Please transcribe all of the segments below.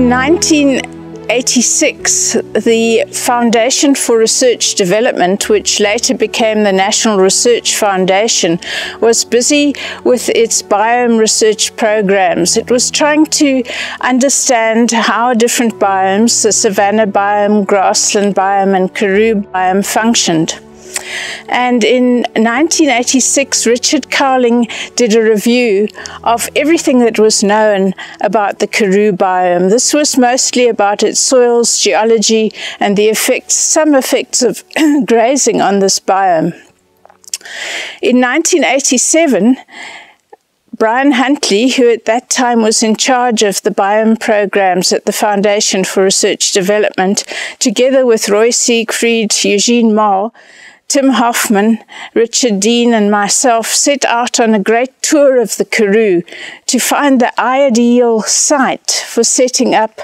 In 1986, the Foundation for Research Development, which later became the National Research Foundation, was busy with its biome research programs. It was trying to understand how different biomes, the savanna biome, grassland biome, and karoo biome functioned. And in 1986, Richard Cowling did a review of everything that was known about the karoo biome. This was mostly about its soils, geology, and the effects, some effects of grazing on this biome. In 1987, Brian Huntley, who at that time was in charge of the biome programs at the Foundation for Research Development, together with Roy Siegfried, Eugene Moll, Tim Hoffman, Richard Dean, and myself set out on a great tour of the karoo to find the ideal site for setting up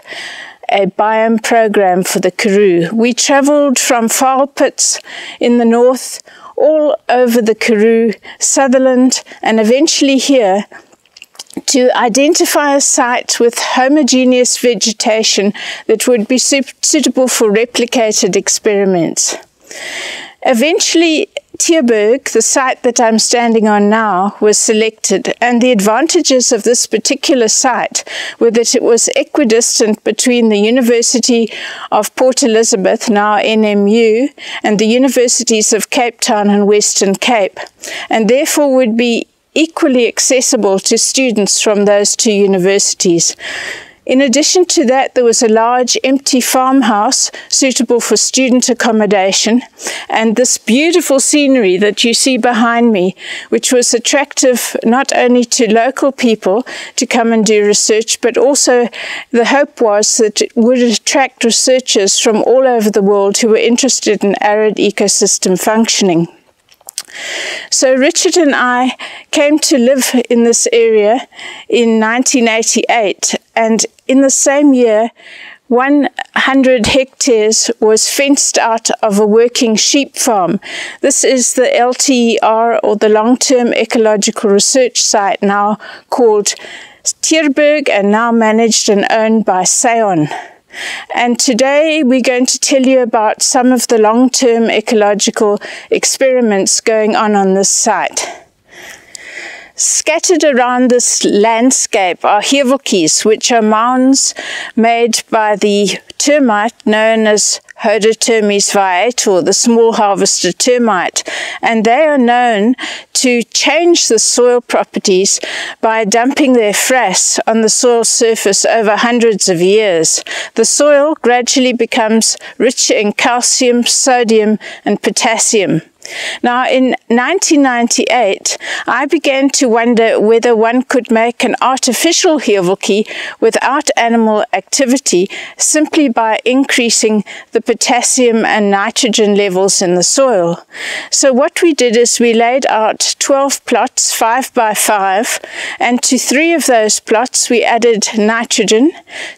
a biome program for the karoo. We travelled from foul pits in the north, all over the karoo, Sutherland, and eventually here, to identify a site with homogeneous vegetation that would be suitable for replicated experiments. Eventually, Tierberg, the site that I'm standing on now, was selected, and the advantages of this particular site were that it was equidistant between the University of Port Elizabeth, now NMU, and the Universities of Cape Town and Western Cape, and therefore would be equally accessible to students from those two universities. In addition to that, there was a large empty farmhouse suitable for student accommodation, and this beautiful scenery that you see behind me, which was attractive not only to local people to come and do research, but also the hope was that it would attract researchers from all over the world who were interested in arid ecosystem functioning. So Richard and I came to live in this area in 1988, and in the same year 100 hectares was fenced out of a working sheep farm. This is the LTER, or the Long-Term Ecological Research Site, now called Tierberg and now managed and owned by SAEON. And today we're going to tell you about some of the long-term ecological experiments going on this site. Scattered around this landscape are heveltjies, which are mounds made by the termite known as Hodotermes viator, the small harvester termite, and they are known to change the soil properties by dumping their frass on the soil surface over hundreds of years. The soil gradually becomes richer in calcium, sodium, and potassium. Now, in 1998, I began to wonder whether one could make an artificial heveltjie without animal activity simply by increasing the potassium and nitrogen levels in the soil. So what we did is we laid out 12 plots, 5 by 5, and to 3 of those plots we added nitrogen.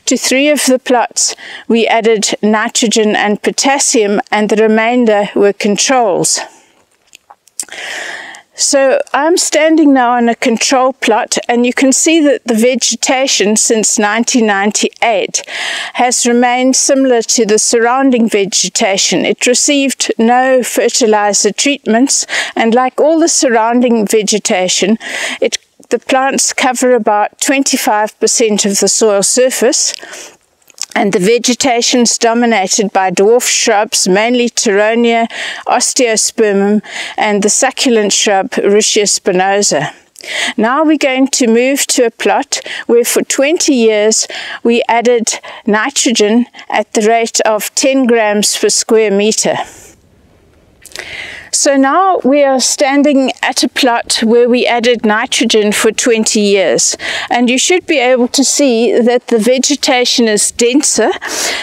To 3 of the plots we added nitrogen and potassium, and the remainder were controls. So I'm standing now on a control plot, and you can see that the vegetation since 1998 has remained similar to the surrounding vegetation. It received no fertilizer treatments, and like all the surrounding vegetation, the plants cover about 25% of the soil surface. And the vegetation is dominated by dwarf shrubs, mainly Tyronia, Osteospermum, and the succulent shrub Ruscia spinosa. Now we're going to move to a plot where for 20 years we added nitrogen at the rate of 10 grams per square meter. So now we are standing at a plot where we added nitrogen for 20 years, and you should be able to see that the vegetation is denser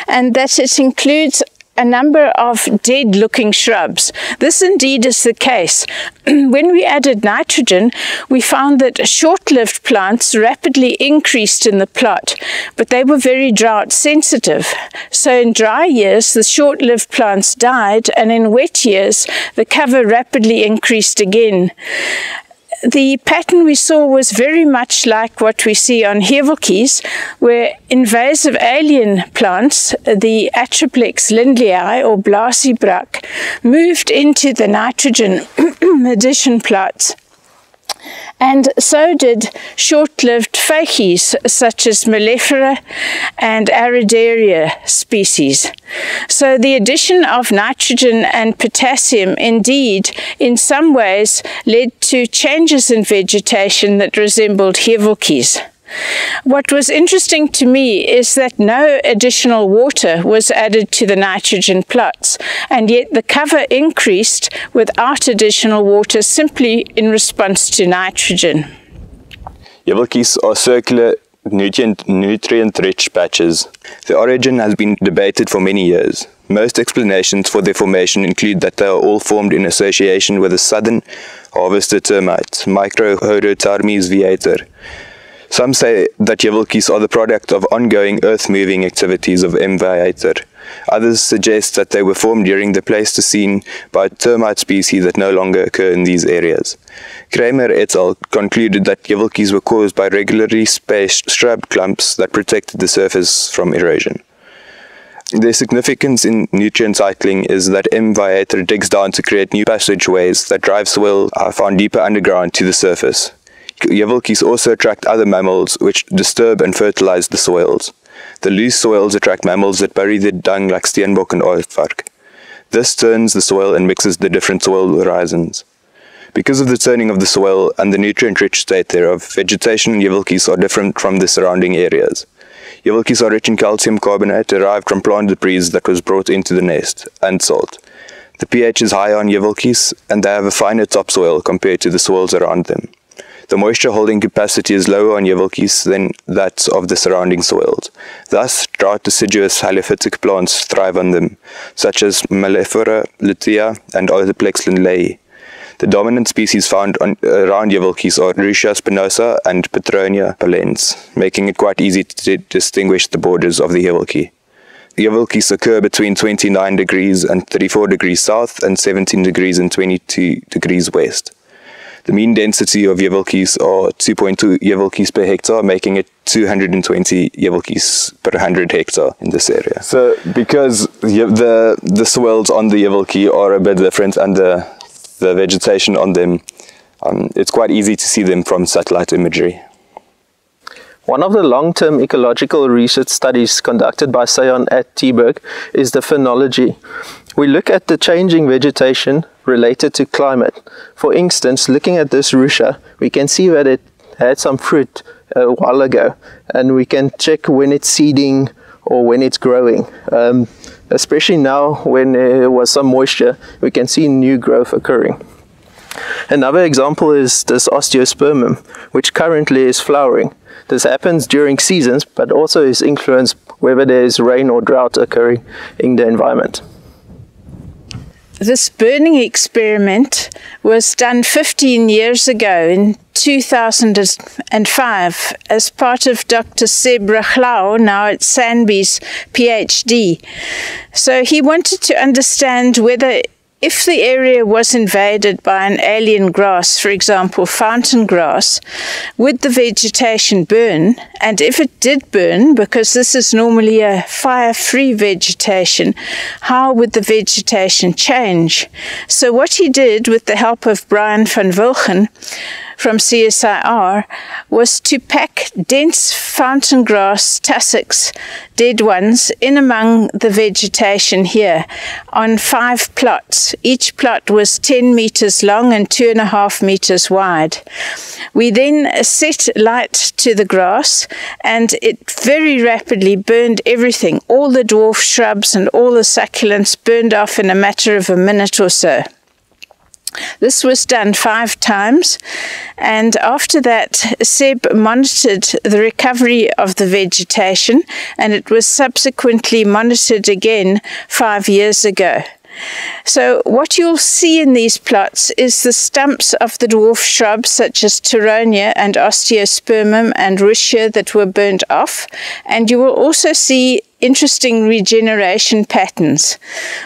and that it includes a number of dead-looking shrubs. This indeed is the case. When we added nitrogen, we found that short-lived plants rapidly increased in the plot, but they were very drought sensitive. So in dry years, the short-lived plants died, and in wet years, the cover rapidly increased again. the pattern we saw was very much like what we see on heveltjies, where invasive alien plants, the Atriplex lindleyi or blasiebraak, moved into the nitrogen addition plots. And so did short-lived facies such as Mellifera and Aridaria species. So the addition of nitrogen and potassium indeed in some ways led to changes in vegetation that resembled heveltjies. What was interesting to me is that no additional water was added to the nitrogen plots, and yet the cover increased without additional water simply in response to nitrogen. Heveltjies are circular, nutrient-rich patches. Their origin has been debated for many years. Most explanations for their formation include that they are all formed in association with a southern harvester termite, Microhorotarmes viator. Some say that heveltjies are the product of ongoing earth-moving activities of M. viator. Others suggest that they were formed during the Pleistocene by termite species that no longer occur in these areas. Kramer et al. Concluded that heveltjies were caused by regularly spaced shrub clumps that protected the surface from erosion. Their significance in nutrient cycling is that M. viator digs down to create new passageways that drive soil found deeper underground to the surface. Heveltjies also attract other mammals which disturb and fertilize the soils. The loose soils attract mammals that bury their dung like steenbok and aardvark. This turns the soil and mixes the different soil horizons. Because of the turning of the soil and the nutrient-rich state thereof, vegetation in heveltjies are different from the surrounding areas. Heveltjies are rich in calcium carbonate derived from plant debris that was brought into the nest, and salt. The pH is high on heveltjies, and they have a finer topsoil compared to the soils around them. The moisture holding capacity is lower on heveltjies than that of the surrounding soils. Thus, drought deciduous halophytic plants thrive on them, such as Mellifera lutea and Atriplex lindleyi. The dominant species found around heveltjies are Rutia spinosa and Petronia pallens, making it quite easy to distinguish the borders of the heveltjie. The heveltjies occur between 29 degrees and 34 degrees south and 17 degrees and 22 degrees west. The mean density of heveltjies are 2.2 heveltjies per hectare, making it 220 heveltjies per 100 hectare in this area. So because the soils on the heveltjie are a bit different and the vegetation on them, it's quite easy to see them from satellite imagery. One of the long-term ecological research studies conducted by SAEON at Tierberg is the phenology. We look at the changing vegetation related to climate. For instance, looking at this Rutia, we can see that it had some fruit a while ago, and we can check when it's seeding or when it's growing. Especially now when there was some moisture, we can see new growth occurring. Another example is this osteospermum, which currently is flowering. This happens during seasons, but also is influenced whether there is rain or drought occurring in the environment. This burning experiment was done 15 years ago in 2005 as part of Dr. Seb Rachlau, now at Sanby's PhD. So he wanted to understand whether if the area was invaded by an alien grass, for example, fountain grass, would the vegetation burn? And if it did burn, because this is normally a fire-free vegetation, how would the vegetation change? So what he did with the help of Brian van Wilgen from CSIR was to pack dense fountain grass tussocks, dead ones, in among the vegetation here on 5 plots. Each plot was 10 meters long and 2.5 meters wide. We then set light to the grass, and it very rapidly burned everything. All the dwarf shrubs and all the succulents burned off in a matter of a minute or so. This was done 5 times, and after that Seb monitored the recovery of the vegetation, and it was subsequently monitored again 5 years ago. So what you'll see in these plots is the stumps of the dwarf shrubs such as Tyronia and Osteospermum and Rutia that were burnt off, and you will also see interesting regeneration patterns.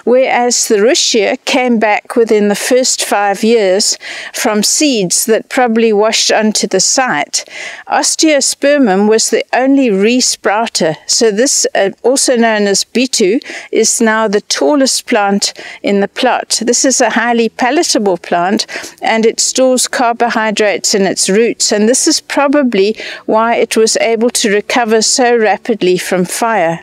Whereas the Russia came back within the first 5 years from seeds that probably washed onto the site, Osteospermum was the only resprouter. So this, also known as Bitu, is now the tallest plant in the plot. This is a highly palatable plant, and it stores carbohydrates in its roots, and this is probably why it was able to recover so rapidly from fire.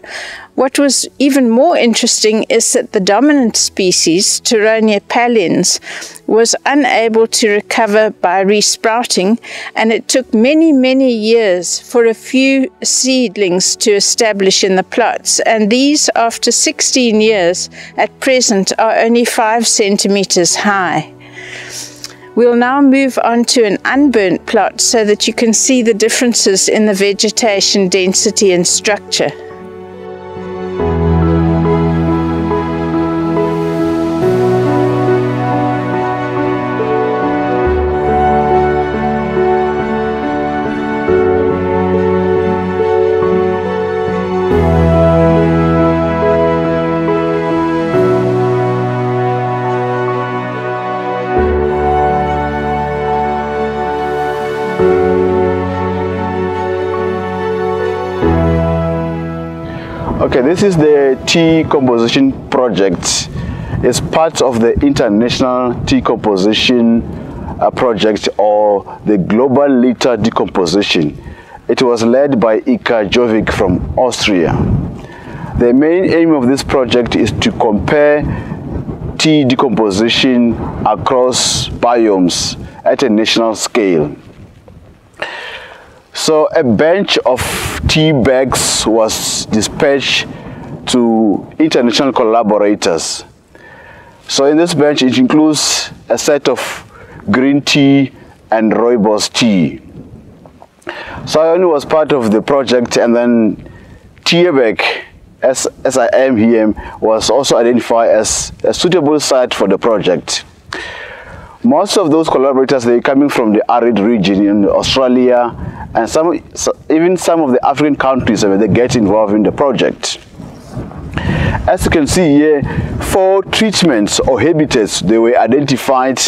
What was even more interesting is that the dominant species, Tyronia pallens, was unable to recover by resprouting, and it took many, many years for a few seedlings to establish in the plots, and these, after 16 years at present, are only 5 centimeters high. We'll now move on to an unburnt plot so that you can see the differences in the vegetation density and structure. Okay, this is the tea composition project. It's part of the International Tea Composition Project, or the Global Litter Decomposition. It was led by Ika from Austria. The main aim of this project is to compare tea decomposition across biomes at a national scale. So a bench of tea bags was dispatched to international collaborators. So in this bench, it includes a set of green tea and rooibos tea. SAEON was part of the project, and then Tierberg, as I am here, was also identified as a suitable site for the project. Most of those collaborators, they're coming from the arid region in Australia, and even some of the African countries, they get involved in the project. As you can see here, 4 treatments or habitats, they were identified.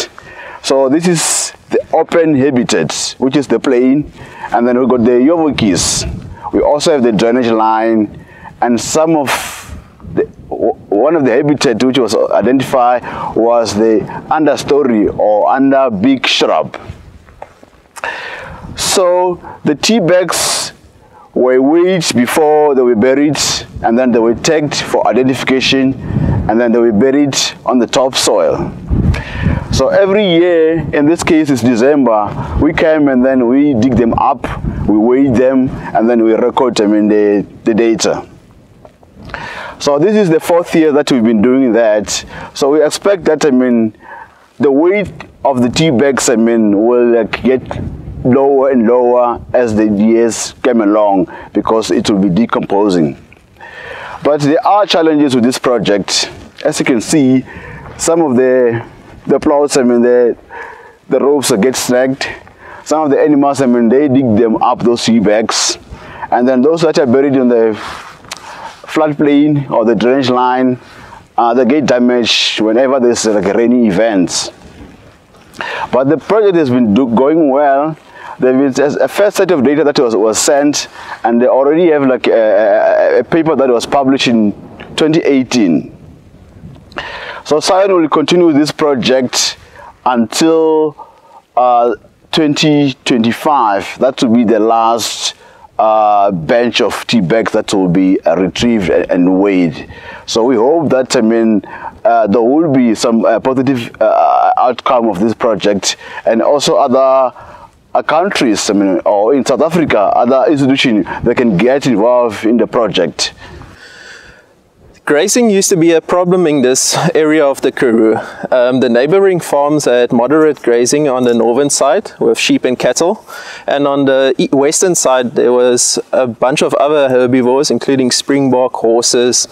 So this is the open habitat, which is the plain, and then we got the yovokis. We also have the drainage line, and one of the habitat which was identified was the understory or under big shrub. So the tea bags were weighed before they were buried, and then they were tagged for identification, and then they were buried on the topsoil. So every year, in this case it's December, we come and then we dig them up, we weigh them, and then we record them in the data. So this is the 4th year that we've been doing that. So we expect that, the weight of the tea bags, will get lower and lower as the years come along, because it will be decomposing. But there are challenges with this project. As you can see, some of the plots, the ropes get snagged. Some of the animals, they dig them up, those tea bags, and then those that are buried in the floodplain or the drainage line, they get damaged whenever there's like a rainy event. But the project has been going well. There is a first set of data that was sent, and they already have like a paper that was published in 2018. So SAEON will continue this project until 2025. That will be the last bench of tea bags that will be retrieved and weighed. So we hope that there will be some positive outcome of this project, and also other countries, or in South Africa, other institutions that can get involved in the project. Grazing used to be a problem in this area of the Karoo. The neighboring farms had moderate grazing on the northern side with sheep and cattle, and on the western side there was a bunch of other herbivores, including springbok, horses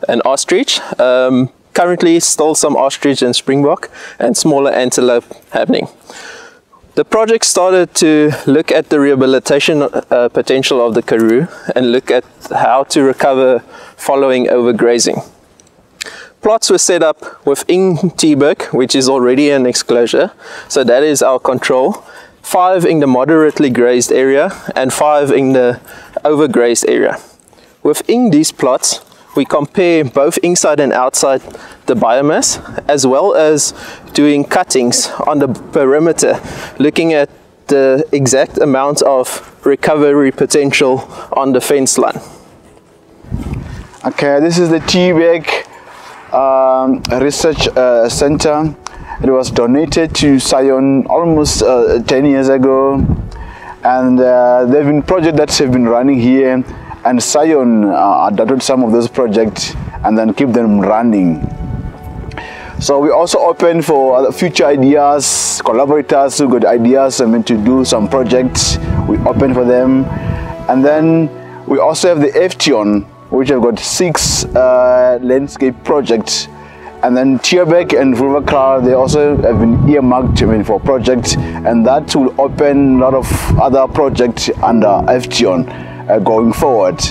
and ostrich. Currently still some ostrich and springbok and smaller antelope happening. The project started to look at the rehabilitation potential of the karoo and look at how to recover following overgrazing. Plots were set up within Tierberg, which is already an exclosure, so that is our control. 5 in the moderately grazed area and 5 in the overgrazed area. Within these plots, we compare both inside and outside the biomass, as well as doing cuttings on the perimeter, looking at the exact amount of recovery potential on the fence line. Okay, this is the Tierberg Research Center. It was donated to SAEON almost 10 years ago, and there have been projects that have been running here, and SAEON adopted some of those projects and then keep them running. So we also open for other future ideas, collaborators who got ideas and meant to do some projects. We open for them, and then we also have the SAEON, which have got 6 landscape projects. And then Tierberg and Vulvakral, they also have been earmarked for projects, and that will open a lot of other projects under SAEON going forward.